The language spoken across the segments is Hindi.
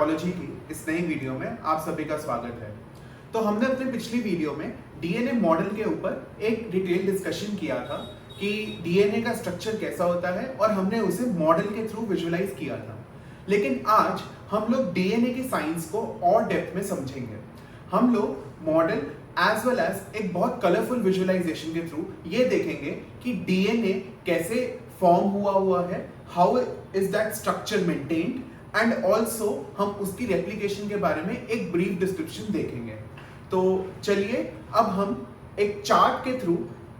बायोलॉजी की इस नई वीडियो में आप सभी का स्वागत है। तो हमने अपनी पिछली वीडियो में डीएनए मॉडल के ऊपर एक डिटेल डिस्कशन किया था कि डीएनए का स्ट्रक्चर कैसा होता है और हमने उसे मॉडल के थ्रू विजुअलाइज किया था। लेकिन आज हम लोग डीएनए की साइंस को और डेप्थ में समझेंगे। हम लोग मॉडल एज वेल एज एक बहुत कलरफुल विजुअलाइजेशन के थ्रू ये देखेंगे कि डीएनए कैसे फॉर्म हुआ है, how is that structure maintained, and also हम उसकी रेप्लिकेशन के बारे में एक ब्रीफ डिस्क्रिप्शन देखेंगे। तो चलिए अब हम एक चार्ट के थ्रू,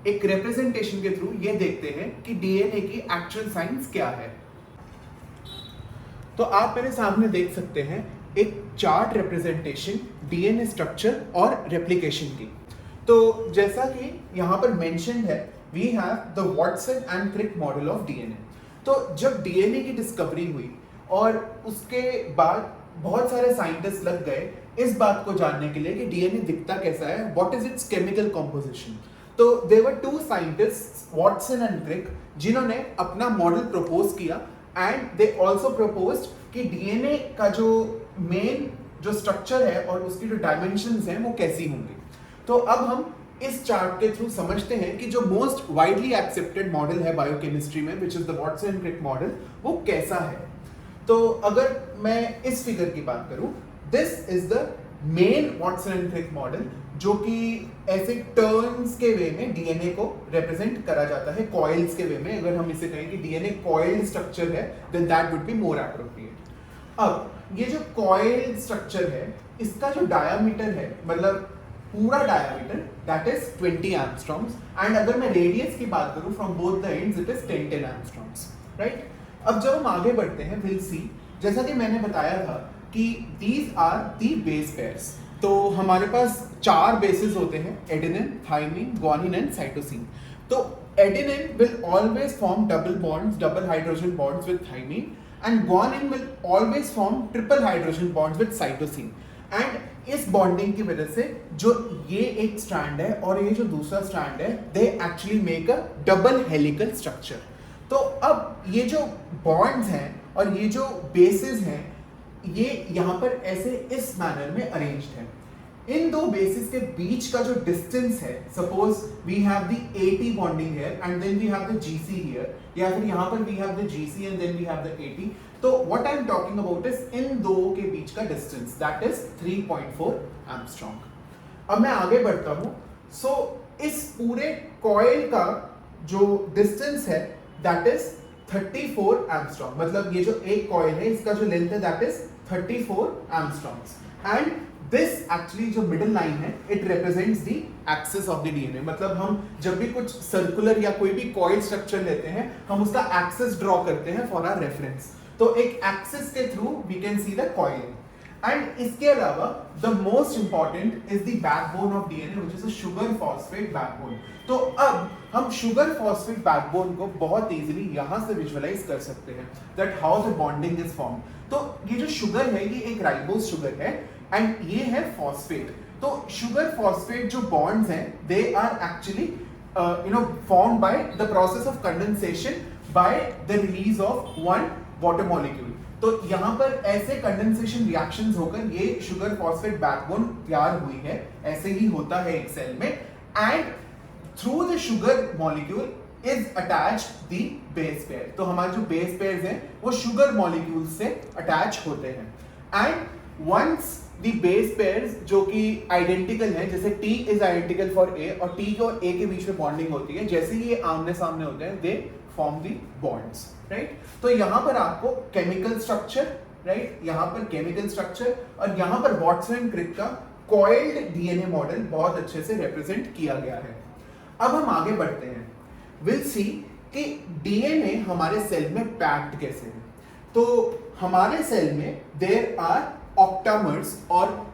एक रिप्रेजेंटेशन के थ्रू ये देखते हैं कि डीएनए की एक्चुअल साइंस क्या है। तो आप मेरे सामने देख सकते हैं एक चार्ट रिप्रेजेंटेशन डीएनए स्ट्रक्चर और रेप्लिकेशन की। तो जैसा कि यहाँ पर मेंशन्ड है, we have the Watson and Crick model of DNA. तो जब डीएनए की डिस्कवरी हुई और उसके बाद बहुत सारे साइंटिस्ट लग गए इस बात को जानने के लिए कि डीएनए दिखता कैसा है, what is its chemical composition. तो there were two scientists, Watson and Crick, जिन्होंने अपना मॉडल प्रपोज किया एंड दे आल्सो प्रपोज्ड कि डीएनए का जो मेन जो स्ट्रक्चर है और उसकी जो डायमेंशंस हैं वो कैसी होंगी। तो अब हम इस चार्ट के थ्रू समझते हैं कि जो मोस्ट वाइडली एक्सेप्टेड मॉडल है बायोकेमिस्ट्री में, which is the Watson and Crick model, वो कैसा है। तो अगर मैं इस फिगर की बात करूं, this is the main Watson and Crick model, जो कि ऐसे टर्न्स के वे में डीएनए को रिप्रेजेंट करा जाता है, कॉइल्स के वे में। अगर हम इसे कहें कि डीएनए कॉइल्ड स्ट्रक्चर है, then that would be more appropriate. अब ये जो कॉइल्ड स्ट्रक्चर है, इसका जो डायामीटर है, मतलब पूरा diameter, that is 20 angstroms, and अगर मैं रेडियस की बात करूं from both the ends, it is 10 angstroms, right. अब जब हम आगे बढ़ते हैं, विल सी, जैसा कि मैंने बताया था कि these are the base pairs. तो हमारे पास 4 बेसेस होते हैं, adenine, thymine, guanine and cytosine. तो adenine will always form double bonds, double hydrogen bonds with thymine, and guanine will always form triple hydrogen bonds with cytosine. And इस बॉन्डिंग की वजह से जो ये एक स्ट्रैंड है और ये जो दूसरा स्ट्रैंड है, they actually make a double helical structure. तो अब ये जो बॉन्ड्स हैं और ये जो बेसेस हैं, ये यहाँ पर ऐसे इस मैनर में अरेंज्ड है। इन दो बेसिस के बीच का जो डिस्टेंस है, suppose we have the AT bonding here and then we have the GC हियर, या फिर यहाँ पर we have the GC and then we have the AT। तो what I am talking about is in दो के बीच का डिस्टेंस, दैट इज 3.4 एंगस्ट्रॉम। अब मैं आगे बढ़ता हूँ। सो इस पूरे कॉइल का जो डिस्टेंस है, दैट इज 34 एंगस्ट्रॉम। मतलब ये जो एक कॉइल है, इसका जो लेंथ है, that is 34 angstroms. And this actually जो मिडिल लाइन है, it represents the axis of the DNA. मतलब हम जब भी कुछ सर्कुलर या कोई भी कॉइल स्ट्रक्चर लेते हैं, हम उसका एक्सिस ड्रॉ करते हैं फॉर आवर रेफरेंस। तो एक एक्सिस के through we can see the coil. And इसके अलावा the most important is the backbone of DNA, which is a sugar phosphate backbone. तो अब हम शुगर फॉस्फेट बैकबोन को बहुत इजीली यहां से विजुअलाइज कर सकते हैं, that how the bonding is form. तो ये जो शुगर है, ये एक राइबोज शुगर है एंड ये है फॉस्फेट। तो शुगर फॉस्फेट जो बॉन्ड्स हैं, दे are actually formed by the process of condensation by the release of one water molecule। तो यहाँ पर ऐसे कंडेंसेशन रिएक्शंस होकर ये शुगर फॉस्फेट बैकबोन तैयार हुई है। ऐसे ही होता है एक सेल में, and through the sugar molecule is attached the base pair. तो हमारे जो बेस पेयर्स हैं वो शुगर मॉलिक्यूल से अटैच होते हैं। And once the base pairs जो कि आइडेंटिकल हैं, जैसे T is identical for A और T और A के बीच में बॉन्डिंग होती है, जैसे ही ये आमने सामने होते हैं, they form the bonds, right. तो यहाँ पर आपको केमिकल स्ट्रक्चर, राइट, यहाँ पर केमिकल स्ट्रक्चर और यहाँ पर वॉटसन एंड क्रिक का कॉइल्ड डीएनए मॉडल बहुत अच्छे से रिप्रेजेंट किया गया है। अब हम आगे बढ़ते हैं, विल सी कि डीएनए हमारे सेल में पैक्ड कैसे है। तो हमारे सेल में देयर आर ऑक्टामर्स, और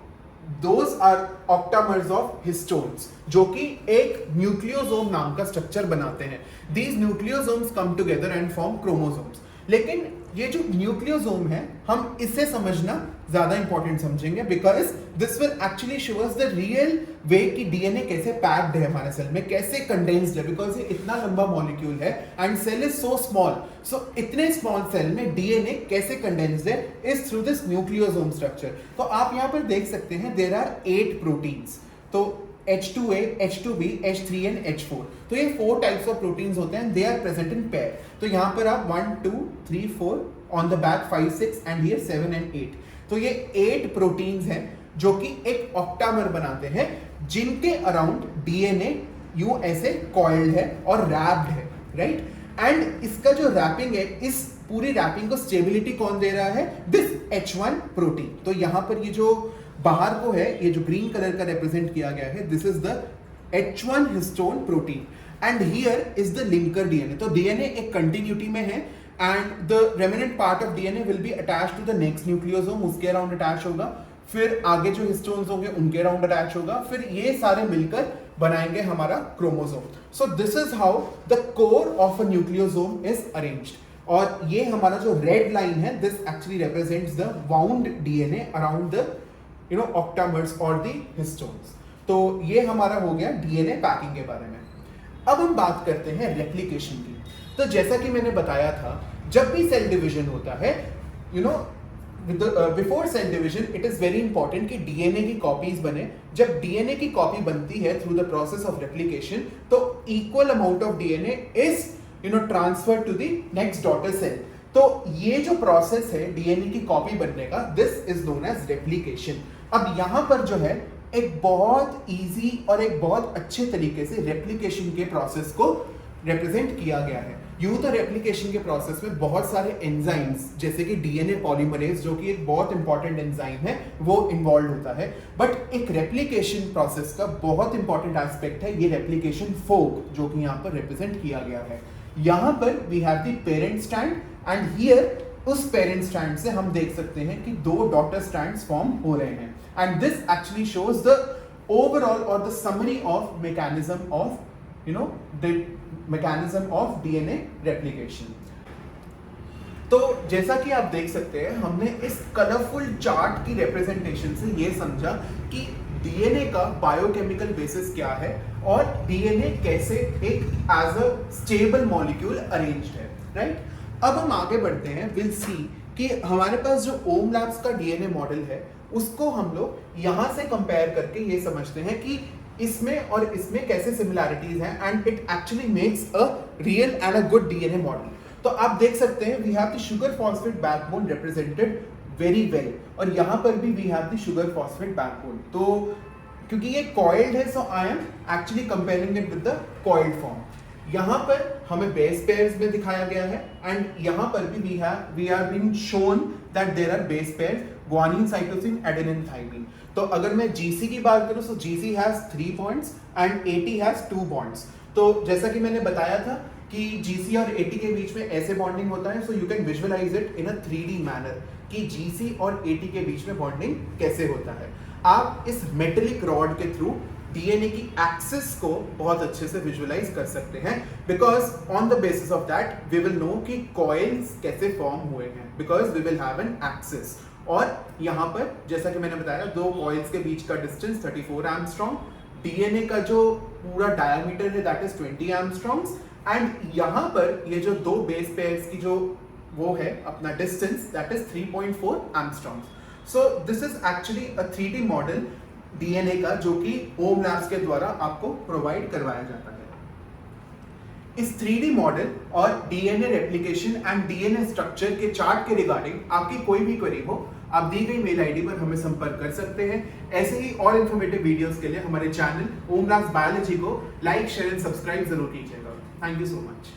दोज आर ऑक्टामर्स ऑफ हिस्टोन्स, जो कि एक न्यूक्लियोसोम नाम का स्ट्रक्चर बनाते हैं। These nucleosomes come together and form chromosomes. लेकिन ये जो न्यूक्लियोसोम है हम इसे समझना ज्यादा इंपॉर्टेंट समझेंगे, because this will actually show us the real way कि डीएनए कैसे पैक्ड है हमारे सेल में, कैसे कंडेंस्ड है, बिकॉज ये इतना लंबा मॉलिक्यूल है and cell is so small, so इतने स्मॉल सेल में डीएनए कैसे कंडेंस्ड है is through this nucleosome structure. तो आप यहाँ पर देख सकते हैं देयर आर 8 प्रोटीन्स, तो H2A, H2B, H3 and H4, तो ये 4 टाइप्स ऑफ प्रोटीन्स होते हैं, दे आर प्रेजेंट इन पेयर। तो यहाँ पर आप 1 2 3 4 on the back 5 6 and here 7 and 8, तो ये 8 प्रोटीन्स हैं जो कि एक ऑक्टामर बनाते हैं, जिनके अराउंड डीएनए यूं ऐसे कॉइल्ड है और रैप्ड है, राइट। एंड इसका जो रैपिंग है, इस पूरी रैपिंग को स्टेबिलिटी कौन दे रहा है, दिस H1 प्रोटीन। तो यहाँ पर ये जो बाहर को है, ये जो ग्रीन कलर का रिप्रेजेंट किया गया है, this is the H1 histone protein and here is the linker DNA. तो डीएनए एक कंटिन्यूटी में है and the remnant part of DNA will be attached to the next nucleosome, उसके अराउंड अटैच होगा, फिर आगे जो हिस्टोन्स होंगे उनके अराउंड अटैच होगा, फिर ये सारे मिलकर बनाएंगे हमारा chromosome. So this is how the core of a nucleosome is arranged. और ये हमारा जो रेड लाइन है, this actually represents the wound DNA around the octamers or the histones। तो ये हमारा हो गया डीएनए पैकिंग के बारे में। अब हम बात करते हैं रेप्लिकेशन की। तो जैसा कि मैंने बताया था, जब भी सेल डिवीजन होता है, before cell division it is very important कि डीएनए की कॉपीज बने। जब डीएनए की कॉपी बनती है through the process of replication, तो equal amount of DNA is transfer to the next daughter cell. तो ये जो प्रोसेस है डीएनए की कॉपी बनने का, this is known as replication. अब यहां पर जो है एक बहुत इजी और एक बहुत अच्छे तरीके से रेप्लिकेशन के प्रोसेस को रिप्रेजेंट किया गया है। यूं तो रेप्लिकेशन के प्रोसेस में बहुत सारे एंजाइम्स, जैसे कि डीएनए पॉलीमरेज जो कि एक बहुत इंपॉर्टेंट एंजाइम है, वो इन्वॉल्व होता है। बट एक रेप्लिकेशन प्रोसेस का बहुत इंपॉर्टेंट एस्पेक्ट है ये रेप्लिकेशन फोक, जो कि यहाँ पर रिप्रेजेंट किया गया है। यहाँ पर we have the parent strand and here उस पेरेंट स्ट्रैंड से हम देख सकते हैं कि 2 डॉटर स्ट्रैंड्स फॉर्म हो रहे हैं and this actually shows the overall और the summary of mechanism of the mechanism of DNA replication. तो जैसा कि आप देख सकते हैं, हमने इस कलरफुल चार्ट की रिप्रेजेंटेशन से ये समझा कि डीएनए का बायोकेमिकल बेसिस क्या है और डीएनए कैसे एक as a stable molecule arranged है, राइट। अब हम आगे बढ़ते हैं, विल सी कि हमारे पास जो ओम लैब्स का डीएनए मॉडल है, उसको हम लोग यहां से कंपेयर करके ये समझते हैं कि इसमें और इसमें कैसे सिमिलैरिटीज हैं and it actually makes a real and a good DNA model. तो आप देख सकते हैं we have the sugar phosphate backbone represented very well, और यहां पर भी we have the sugar phosphate backbone. तो क्योंकि ये कॉइल्ड है, so I am actually comparing it with the coiled form. यहां पर हमें बेस पेयर्स में दिखाया गया है एंड यहां पर भी we are being shown that there are base pairs guanine, cytosine, adenine, thymine. तो अगर मैं जीसी की बात करूं, so GC has 3 bonds and AT has 2 bonds. तो जैसा कि मैंने बताया था कि जीसी और एटी के बीच में ऐसे बॉन्डिंग होता है, so you can visualise it in a 3D manner कि जीसी और एटी के बीच में बॉन्डिंग कैसे होता है। आप इस मेटेलिक रॉड के थ्रू डीएनए की एक्सिस को बहुत अच्छे से विजुअलाइज कर सकते हैं, because on the basis of that we will know कि कॉइल्स कैसे फॉर्म हुए हैं, because we will have an axis. और यहाँ पर जैसा कि मैंने बताया, 2 कॉइल्स के बीच का डिस्टेंस 34 एंगस्ट्रॉम, डीएनए का जो पूरा डायमीटर है दैट इज 20 एंगस्ट्रॉम्स एंड यहाँ पर ये जो 2 बेस पेयर्स की जो वो है अपना distance that is 3.4 angstroms. So this is actually a 3D model DNA का, जो कि ओम लैब्स के द्वारा आपको प्रोवाइड करवाया जाता है। इस 3D मॉडल और DNA replication and DNA structure के चार्ट के रिगार्डिंग आपकी कोई भी क्वेरी हो, आप दी गई मेल आईडी पर हमें संपर्क कर सकते हैं। ऐसे ही और इन्फॉर्मेटिव वीडियोस के लिए हमारे चैनल ओम लैब्स बायोलॉजी को लाइक, शेयर एंड सब्सक्राइब जरूर कीजिएगा। Thank you so much.